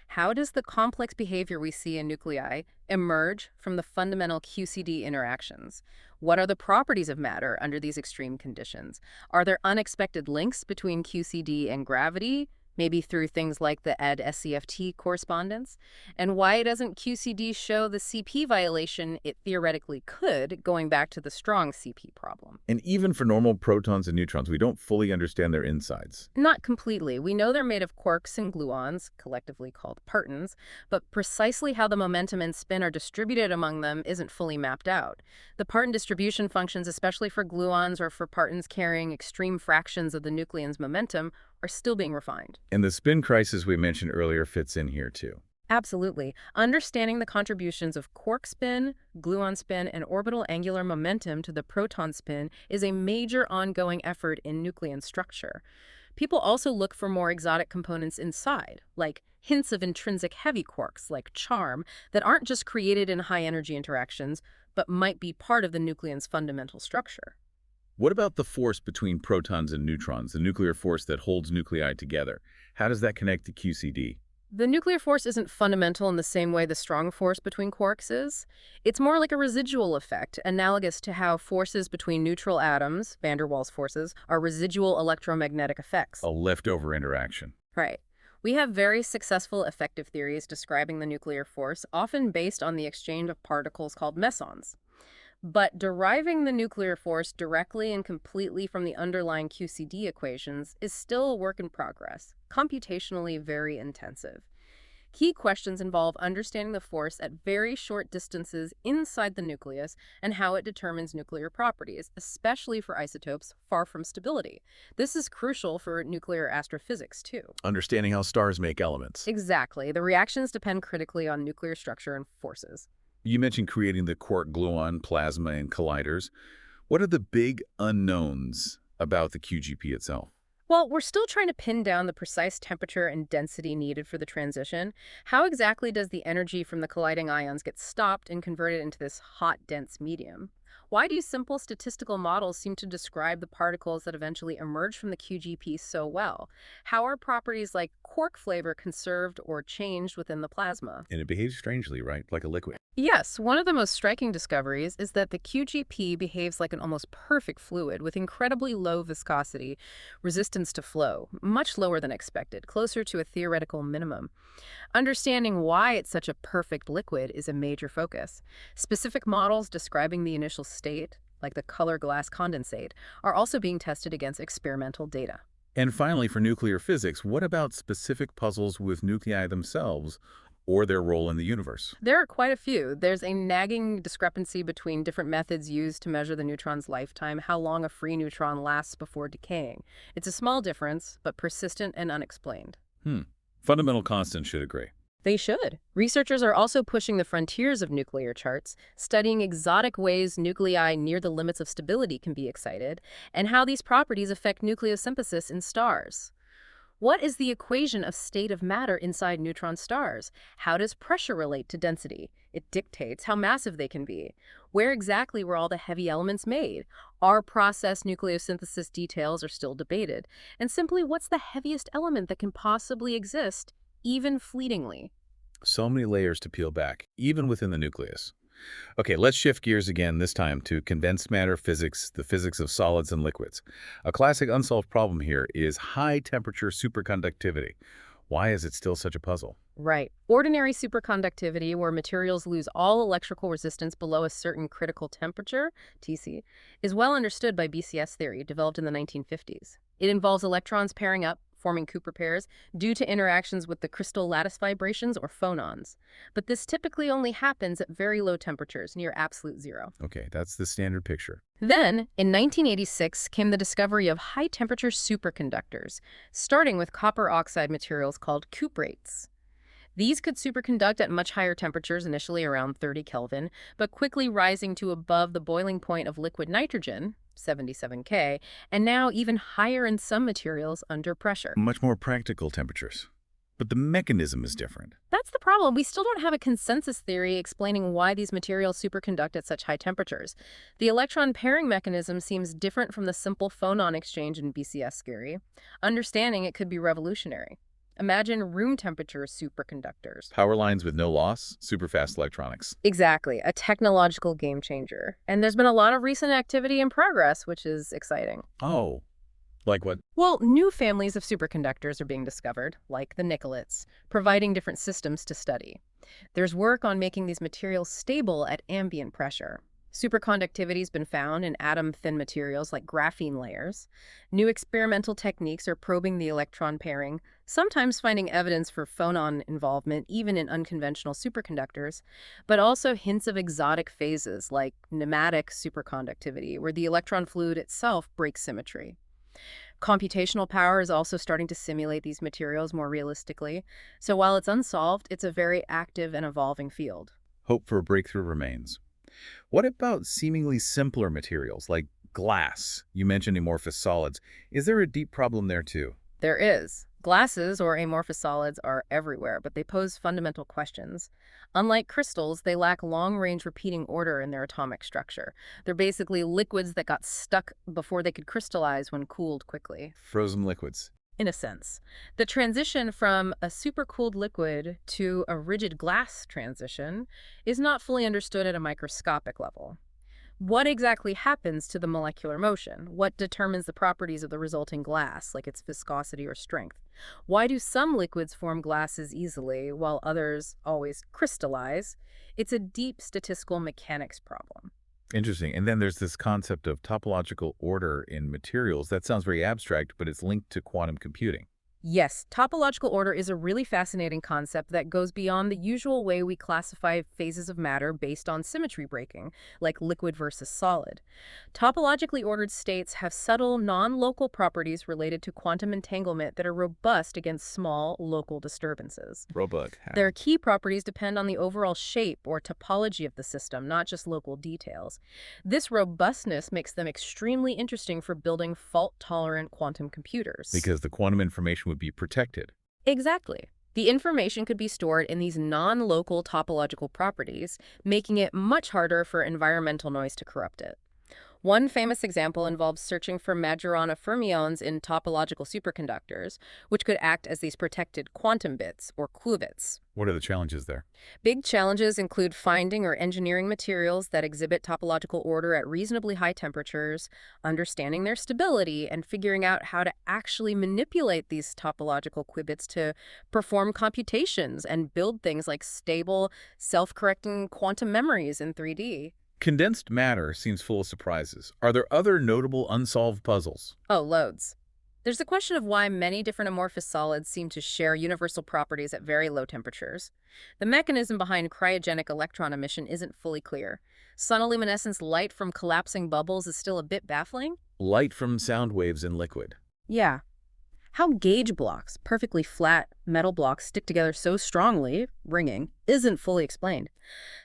How does the complex behavior we see in nuclei emerge from the fundamental QCD interactions? What are the properties of matter under these extreme conditions? Are there unexpected links between QCD and gravity, maybe through things like the ED-SCFT correspondence? And why doesn't QCD show the CP violation it theoretically could, going back to the strong CP problem? And even for normal protons and neutrons, we don't fully understand their insides. Not completely. We know they're made of quarks and gluons, collectively called partons, but precisely how the momentum and spin are distributed among them isn't fully mapped out. The parton distribution functions, especially for gluons or for partons carrying extreme fractions of the nucleon's momentum, are still being refined. And the spin crisis we mentioned earlier fits in here too. Absolutely. Understanding the contributions of quark spin, gluon spin, and orbital angular momentum to the proton spin is a major ongoing effort in nucleon structure. People also look for more exotic components inside, like hints of intrinsic heavy quarks, like charm, that aren't just created in high-energy interactions, but might be part of the nucleon's fundamental structure. What about the force between protons and neutrons, the nuclear force that holds nuclei together? How does that connect to QCD? The nuclear force isn't fundamental in the same way the strong force between quarks is. It's more like a residual effect, analogous to how forces between neutral atoms, van der Waals forces, are residual electromagnetic effects. A leftover interaction. Right. We have very successful effective theories describing the nuclear force, often based on the exchange of particles called mesons. But deriving the nuclear force directly and completely from the underlying QCD equations is still a work in progress, computationally very intensive. Key questions involve understanding the force at very short distances inside the nucleus and how it determines nuclear properties, especially for isotopes far from stability. This is crucial for nuclear astrophysics, too. Understanding how stars make elements. Exactly. The reactions depend critically on nuclear structure and forces. You mentioned creating the quark-gluon plasma and colliders. What are the big unknowns about the QGP itself? Well, we're still trying to pin down the precise temperature and density needed for the transition. How exactly does the energy from the colliding ions get stopped and converted into this hot, dense medium? Why do simple statistical models seem to describe the particles that eventually emerge from the QGP so well? How are properties like quark flavor conserved or changed within the plasma? And it behaves strangely, right? Like a liquid. Yes, one of the most striking discoveries is that the QGP behaves like an almost perfect fluid with incredibly low viscosity, resistance to flow, much lower than expected, closer to a theoretical minimum. Understanding why it's such a perfect liquid is a major focus. Specific models describing the initial state, like the color glass condensate, are also being tested against experimental data. And finally, for nuclear physics, what about specific puzzles with nuclei themselves? or their role in the universe? There are quite a few. There's a nagging discrepancy between different methods used to measure the neutron's lifetime, how long a free neutron lasts before decaying. It's a small difference, but persistent and unexplained. Hmm. Fundamental constants should agree. They should. Researchers are also pushing the frontiers of nuclear charts, studying exotic ways nuclei near the limits of stability can be excited, and how these properties affect nucleosynthesis in stars. What is the equation of state of matter inside neutron stars? How does pressure relate to density? It dictates how massive they can be. Where exactly were all the heavy elements made? Our process nucleosynthesis details are still debated. And simply, what's the heaviest element that can possibly exist, even fleetingly? So many layers to peel back, even within the nucleus. Okay, let's shift gears again, this time to condensed matter physics, the physics of solids and liquids. A classic unsolved problem here is high-temperature superconductivity. Why is it still such a puzzle? Right. Ordinary superconductivity, where materials lose all electrical resistance below a certain critical temperature, TC, is well understood by BCS theory, developed in the 1950s. It involves electrons pairing up, forming Cooper pairs, due to interactions with the crystal lattice vibrations or phonons. But this typically only happens at very low temperatures, near absolute zero. Okay, that's the standard picture. Then, in 1986, came the discovery of high-temperature superconductors, starting with copper oxide materials called cuprates. These could superconduct at much higher temperatures, initially around 30 Kelvin, but quickly rising to above the boiling point of liquid nitrogen, 77 K, and now even higher in some materials under pressure. Much more practical temperatures. But the mechanism is different. That's the problem. We still don't have a consensus theory explaining why these materials superconduct at such high temperatures. The electron pairing mechanism seems different from the simple phonon exchange in BCS theory. Understanding it could be revolutionary. Imagine room temperature superconductors. Power lines with no loss, super fast electronics. Exactly, a technological game changer. And there's been a lot of recent activity and progress, which is exciting. Oh, like what? Well, new families of superconductors are being discovered, like the nickelates, providing different systems to study. There's work on making these materials stable at ambient pressure. Superconductivity has been found in atom-thin materials like graphene layers. New experimental techniques are probing the electron pairing, sometimes finding evidence for phonon involvement even in unconventional superconductors, but also hints of exotic phases like nematic superconductivity, where the electron fluid itself breaks symmetry. Computational power is also starting to simulate these materials more realistically, so while it's unsolved, it's a very active and evolving field. Hope for a breakthrough remains. What about seemingly simpler materials like glass? You mentioned amorphous solids. Is there a deep problem there too? There is. Glasses, or amorphous solids, are everywhere, but they pose fundamental questions. Unlike crystals, they lack long-range repeating order in their atomic structure. They're basically liquids that got stuck before they could crystallize when cooled quickly. Frozen liquids. In a sense. The transition from a supercooled liquid to a rigid glass transition is not fully understood at a microscopic level. What exactly happens to the molecular motion? What determines the properties of the resulting glass, like its viscosity or strength? Why do some liquids form glasses easily, while others always crystallize? It's a deep statistical mechanics problem. Interesting. And then there's this concept of topological order in materials. That sounds very abstract, but it's linked to quantum computing. Yes, topological order is a really fascinating concept that goes beyond the usual way we classify phases of matter based on symmetry breaking, like liquid versus solid. Topologically ordered states have subtle, non-local properties related to quantum entanglement that are robust against small, local disturbances. Robot. Their key properties depend on the overall shape or topology of the system, not just local details. This robustness makes them extremely interesting for building fault-tolerant quantum computers. Because the quantum information would be protected. Exactly. The information could be stored in these non-local topological properties, making it much harder for environmental noise to corrupt it. One famous example involves searching for Majorana fermions in topological superconductors, which could act as these protected quantum bits, or qubits. What are the challenges there? Big challenges include finding or engineering materials that exhibit topological order at reasonably high temperatures, understanding their stability, and figuring out how to actually manipulate these topological qubits to perform computations and build things like stable, self-correcting quantum memories in 3D. Condensed matter seems full of surprises. Are there other notable unsolved puzzles? Oh, loads. There's the question of why many different amorphous solids seem to share universal properties at very low temperatures. The mechanism behind cryogenic electron emission isn't fully clear. Sonoluminescence light from collapsing bubbles is still a bit baffling. Light from sound waves in liquid. Yeah. How gauge blocks, perfectly flat metal blocks, stick together so strongly, ringing, isn't fully explained.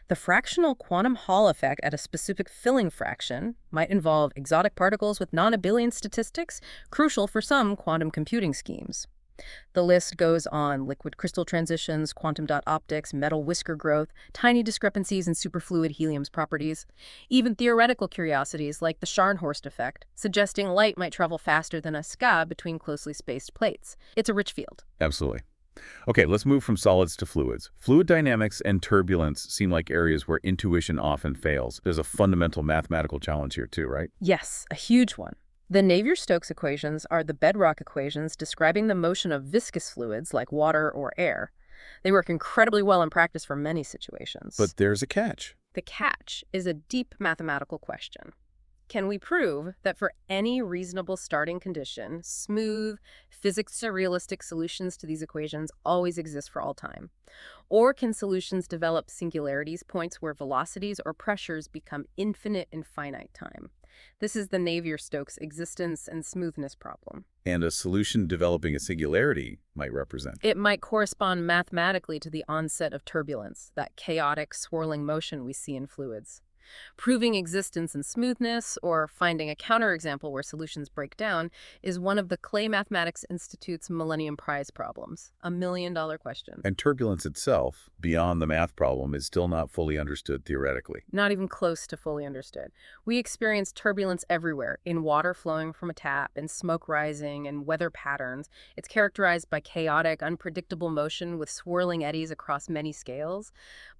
The fractional quantum Hall effect at a specific filling fraction might involve exotic particles with non-abelian statistics, crucial for some quantum computing schemes. The list goes on: liquid crystal transitions, quantum dot optics, metal whisker growth, tiny discrepancies in superfluid helium's properties, even theoretical curiosities like the Scharnhorst effect, suggesting light might travel faster than a ska between closely spaced plates. It's a rich field. Absolutely. Okay, let's move from solids to fluids. Fluid dynamics and turbulence seem like areas where intuition often fails. There's a fundamental mathematical challenge here too, right? Yes, a huge one. The Navier-Stokes equations are the bedrock equations describing the motion of viscous fluids like water or air. They work incredibly well in practice for many situations. But there's a catch. The catch is a deep mathematical question. Can we prove that for any reasonable starting condition, smooth, physics-realistic solutions to these equations always exist for all time? Or can solutions develop singularities, points where velocities or pressures become infinite in finite time? This is the Navier-Stokes existence and smoothness problem. And a solution developing a singularity might represent. It might correspond mathematically to the onset of turbulence, that chaotic, swirling motion we see in fluids. Proving existence and smoothness, or finding a counterexample where solutions break down, is one of the Clay Mathematics Institute's Millennium Prize problems, a million-dollar question. And turbulence itself, beyond the math problem, is still not fully understood theoretically. Not even close to fully understood. We experience turbulence everywhere, in water flowing from a tap, in smoke rising, and weather patterns. It's characterized by chaotic, unpredictable motion with swirling eddies across many scales.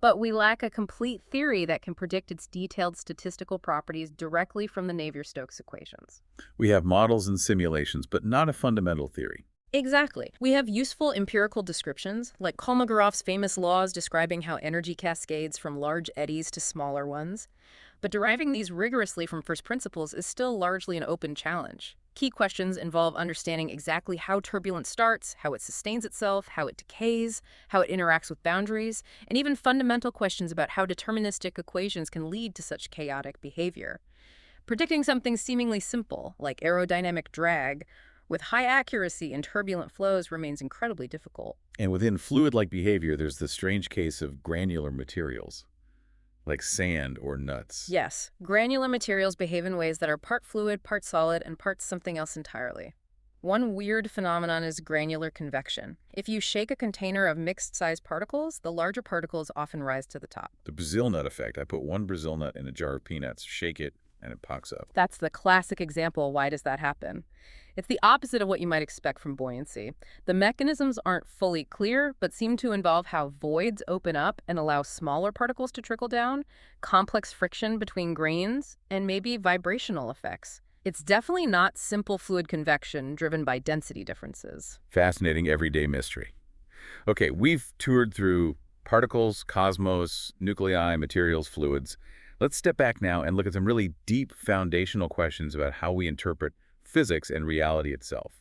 But we lack a complete theory that can predict its detailed statistical properties directly from the Navier-Stokes equations. We have models and simulations, but not a fundamental theory. Exactly. We have useful empirical descriptions, like Kolmogorov's famous laws describing how energy cascades from large eddies to smaller ones. But deriving these rigorously from first principles is still largely an open challenge. Key questions involve understanding exactly how turbulence starts, how it sustains itself, how it decays, how it interacts with boundaries, and even fundamental questions about how deterministic equations can lead to such chaotic behavior. Predicting something seemingly simple, like aerodynamic drag, with high accuracy in turbulent flows remains incredibly difficult. And within fluid-like behavior, there's the strange case of granular materials, like sand or nuts. Yes, granular materials behave in ways that are part fluid, part solid, and part something else entirely. One weird phenomenon is granular convection. If you shake a container of mixed-sized particles, the larger particles often rise to the top. The Brazil nut effect. I put one Brazil nut in a jar of peanuts, shake it, and it pops up. That's the classic example. Why does that happen? It's the opposite of what you might expect from buoyancy. The mechanisms aren't fully clear, but seem to involve how voids open up and allow smaller particles to trickle down, complex friction between grains, and maybe vibrational effects. It's definitely not simple fluid convection driven by density differences. Fascinating everyday mystery. Okay, we've toured through particles, cosmos, nuclei, materials, fluids. Let's step back now and look at some really deep foundational questions about how we interpret physics and reality itself.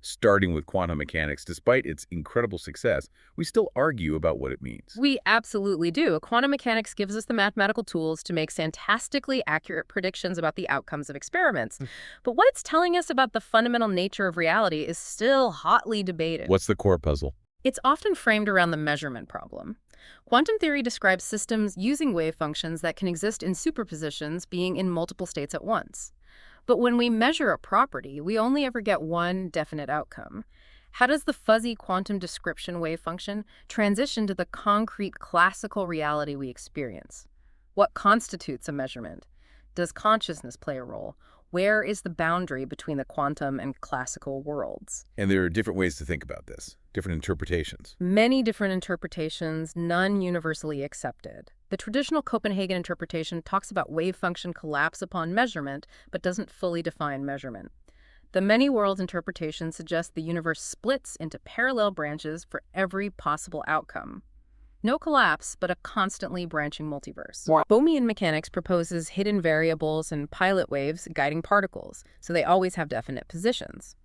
Starting with quantum mechanics, despite its incredible success, we still argue about what it means. We absolutely do. Quantum mechanics gives us the mathematical tools to make fantastically accurate predictions about the outcomes of experiments. But what it's telling us about the fundamental nature of reality is still hotly debated. What's the core puzzle? It's often framed around the measurement problem. Quantum theory describes systems using wave functions that can exist in superpositions, being in multiple states at once. But when we measure a property, we only ever get one definite outcome. How does the fuzzy quantum description wave function transition to the concrete classical reality we experience? What constitutes a measurement? Does consciousness play a role? Where is the boundary between the quantum and classical worlds? And there are different ways to think about this, different interpretations. Many different interpretations, none universally accepted. The traditional Copenhagen interpretation talks about wave function collapse upon measurement, but doesn't fully define measurement. The many-worlds interpretation suggests the universe splits into parallel branches for every possible outcome. No collapse, but a constantly branching multiverse. Bohmian mechanics proposes hidden variables and pilot waves guiding particles, so they always have definite positions.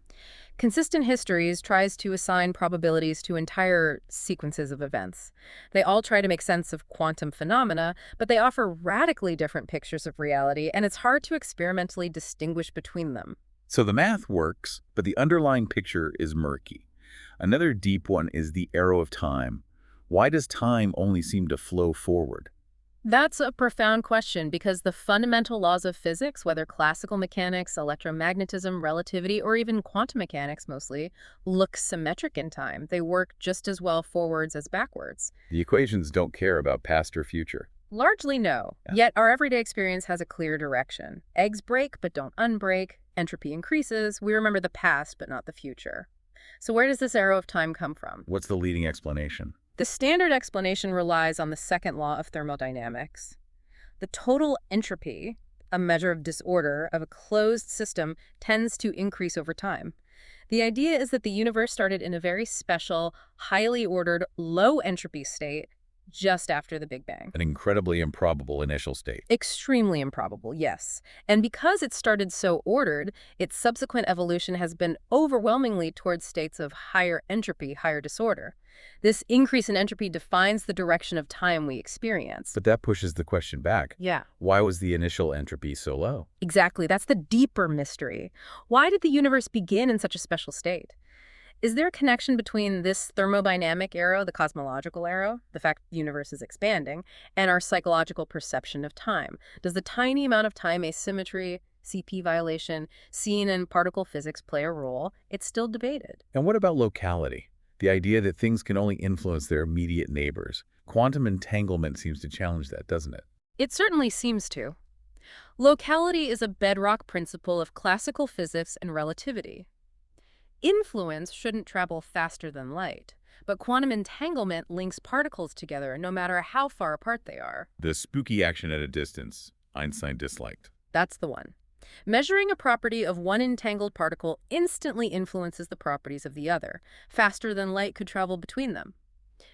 Consistent histories tries to assign probabilities to entire sequences of events. They all try to make sense of quantum phenomena, but they offer radically different pictures of reality, and it's hard to experimentally distinguish between them. So the math works, but the underlying picture is murky. Another deep one is the arrow of time. Why does time only seem to flow forward? That's a profound question because the fundamental laws of physics, whether classical mechanics, electromagnetism, relativity, or even quantum mechanics mostly, look symmetric in time. They work just as well forwards as backwards. The equations don't care about past or future. Largely no. Yeah. Yet our everyday experience has a clear direction. Eggs break but don't unbreak. Entropy increases. We remember the past but not the future. So where does this arrow of time come from? What's the leading explanation? The standard explanation relies on the second law of thermodynamics. The total entropy, a measure of disorder of a closed system, tends to increase over time. The idea is that the universe started in a very special, highly ordered, low entropy state just after the Big Bang. An incredibly improbable initial state. Extremely improbable, yes. And because it started so ordered, its subsequent evolution has been overwhelmingly towards states of higher entropy, higher disorder. This increase in entropy defines the direction of time we experience. But that pushes the question back. Yeah. Why was the initial entropy so low? Exactly. That's the deeper mystery. Why did the universe begin in such a special state? Is there a connection between this thermodynamic arrow, the cosmological arrow, the fact the universe is expanding, and our psychological perception of time? Does the tiny amount of time asymmetry, CP violation, seen in particle physics play a role? It's still debated. And what about locality? The idea that things can only influence their immediate neighbors. Quantum entanglement seems to challenge that, doesn't it? It certainly seems to. Locality is a bedrock principle of classical physics and relativity. Influence shouldn't travel faster than light, but quantum entanglement links particles together no matter how far apart they are. The spooky action at a distance Einstein disliked. That's the one. Measuring a property of one entangled particle instantly influences the properties of the other, faster than light could travel between them.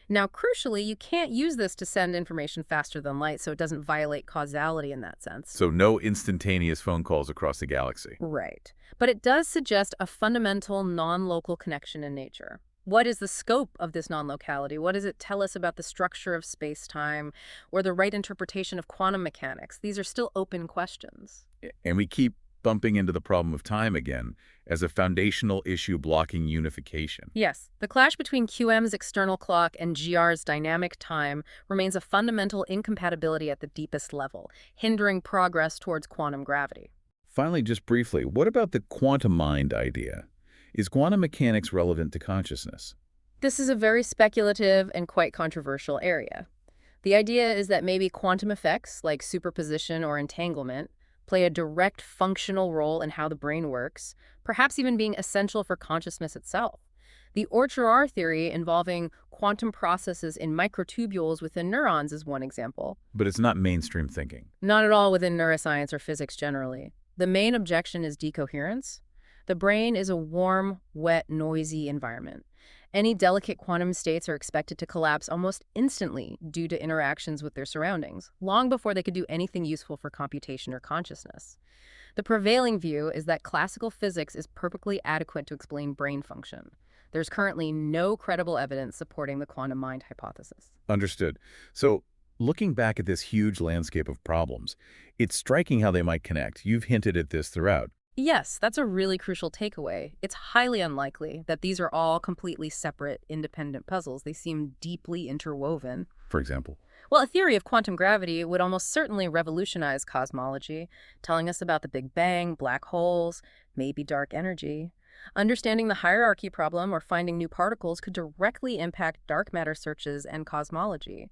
Now, crucially, you can't use this to send information faster than light, so it doesn't violate causality in that sense. So no instantaneous phone calls across the galaxy. Right. But it does suggest a fundamental non-local connection in nature. What is the scope of this non-locality? What does it tell us about the structure of space-time or the right interpretation of quantum mechanics? These are still open questions. And we keep bumping into the problem of time again as a foundational issue blocking unification. Yes, the clash between QM's external clock and GR's dynamic time remains a fundamental incompatibility at the deepest level, hindering progress towards quantum gravity. Finally, just briefly, what about the quantum mind idea? Is quantum mechanics relevant to consciousness? This is a very speculative and quite controversial area. The idea is that maybe quantum effects, like superposition or entanglement, play a direct functional role in how the brain works, perhaps even being essential for consciousness itself. The Orcher theory involving quantum processes in microtubules within neurons is one example. But it's not mainstream thinking. Not at all within neuroscience or physics generally. The main objection is decoherence. The brain is a warm, wet, noisy environment. Any delicate quantum states are expected to collapse almost instantly due to interactions with their surroundings, long before they could do anything useful for computation or consciousness. The prevailing view is that classical physics is perfectly adequate to explain brain function. There's currently no credible evidence supporting the quantum mind hypothesis. Understood. So, looking back at this huge landscape of problems, it's striking how they might connect. You've hinted at this throughout. Yes, that's a really crucial takeaway. It's highly unlikely that these are all completely separate, independent puzzles. They seem deeply interwoven. For example? Well, a theory of quantum gravity would almost certainly revolutionize cosmology, telling us about the Big Bang, black holes, maybe dark energy. Understanding the hierarchy problem or finding new particles could directly impact dark matter searches and cosmology.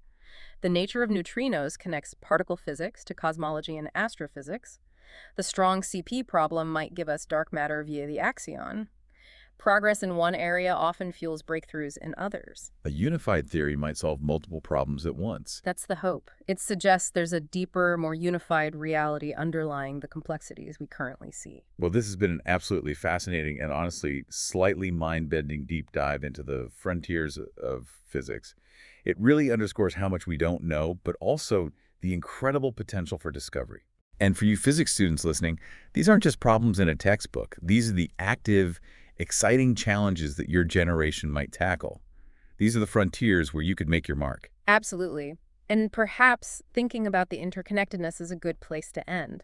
The nature of neutrinos connects particle physics to cosmology and astrophysics. The strong CP problem might give us dark matter via the axion. Progress in one area often fuels breakthroughs in others. A unified theory might solve multiple problems at once. That's the hope. It suggests there's a deeper, more unified reality underlying the complexities we currently see. Well, this has been an absolutely fascinating and honestly slightly mind-bending deep dive into the frontiers of physics. It really underscores how much we don't know, but also the incredible potential for discovery. And for you physics students listening, these aren't just problems in a textbook. These are the active exciting challenges that your generation might tackle. These are the frontiers where you could make your mark. Absolutely. And perhaps thinking about the interconnectedness is a good place to end.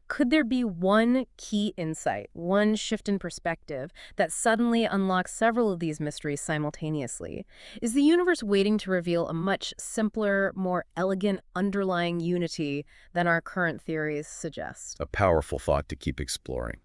Could there be one key insight, one shift in perspective that suddenly unlocks several of these mysteries simultaneously? Is the universe waiting to reveal a much simpler, more elegant underlying unity than our current theories suggest? A powerful thought to keep exploring.